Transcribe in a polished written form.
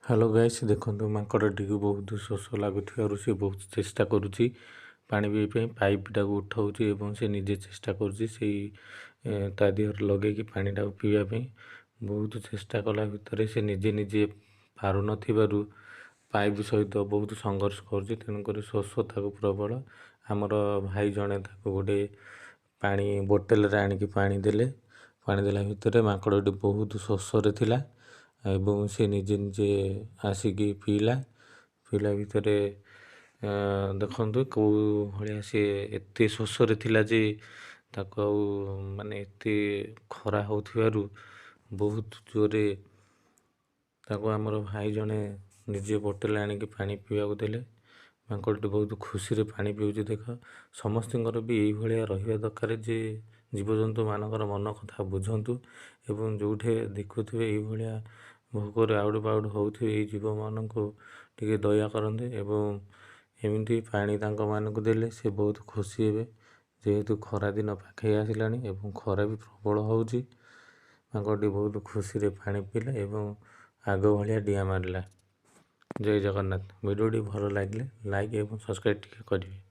Hello guys, ଦେଖନ୍ତୁ ମାଙ୍କଡ଼ଟିକୁ ବହୁତ ଶୋଷ ଲାଗୁଥିବାରୁ ସେ ବହୁତ ଚେଷ୍ଟା କରୁଛି ପାଣି ପିଇବା ପାଇଁ। ପାଇପ୍ଟାକୁ ଉଠାଉଛି ଏବଂ ସେ ନିଜେ ଚେଷ୍ଟା କରୁଛି ସେଇ ତା ଦେହରେ ଲଗେଇକି ପାଣିଟାକୁ ପିଇବା ପାଇଁ। ବହୁତ ଚେଷ୍ଟା କଲା ଭିତରେ ସେ ନିଜେ ପାରୁନଥିବାରୁ ପାଇପ୍ ସହିତ ବହୁତ ସଂଘର୍ଷ କରୁଛି। ତେଣୁକରି ଶୋଷ ତାକୁ ପ୍ରବଳ। ଆମର ଭାଇ ଜଣେ ତାକୁ ଗୋଟେ ପାଣି ବୋଟଲରେ ଆଣିକି ପାଣି ଦେଲେ। ପାଣି ଦେଲା ଭିତରେ ମାଙ୍କଡ଼ଟି ବହୁତ ଶୋଷରେ ଥିଲା ଏବଂ ସେ ନିଜେ ଆସିକି ପିଇଲା ଭିତରେ ଦେଖନ୍ତୁ କେଉଁ ଭଳିଆ ସେ ଏତେ ଶୋଷରେ ଥିଲା ଯେ ତାକୁ ଆଉ ମାନେ ଏତେ ଖରା ହେଉଥିବାରୁ ବହୁତ ଜୋରରେ ତାକୁ ଆମର ଭାଇ ଜଣେ ନିଜେ ବୋଟଲ ଆଣିକି ପାଣି ପିଇବାକୁ ଦେଲେ। ମାଙ୍କଡ଼ଟି ବହୁତ ଖୁସିରେ ପାଣି ପିଉଛି। ଦେଖ, ସମସ୍ତଙ୍କର ବି ଏଇଭଳିଆ ରହିବା ଦରକାର ଯେ ଜୀବଜନ୍ତୁମାନଙ୍କର ମନ କଥା ବୁଝନ୍ତୁ ଏବଂ ଯେଉଁଠି ଦେଖୁଥିବେ ଏଇଭଳିଆ ଭୋକରେ ଆଉଡ଼ୁ ପାଉଡ଼ୁ ହେଉଥିବେ ଏଇ ଜୀବମାନଙ୍କୁ ଟିକେ ଦୟା କରନ୍ତେ ଏବଂ ଏମିତି ପାଣି ତାଙ୍କମାନଙ୍କୁ ଦେଲେ ସେ ବହୁତ ଖୁସି ହେବେ। ଯେହେତୁ ଖରାଦିନ ପାଖେଇ ଆସିଲାଣି ଏବଂ ଖରା ବି ପ୍ରବଳ ହେଉଛି, ମାଙ୍କଡ଼ଟି ବହୁତ ଖୁସିରେ ପାଣି ପିଇଲା ଏବଂ ଆଗ ଭଳିଆ ଡିଆଁ ମାରିଲା। ଜୟ ଜଗନ୍ନାଥ। ଭିଡ଼ିଓଟି ଭଲ ଲାଗିଲେ ଲାଇକ୍ ଏବଂ ସବସ୍କ୍ରାଇବ୍ ଟିକେ କରିବେ।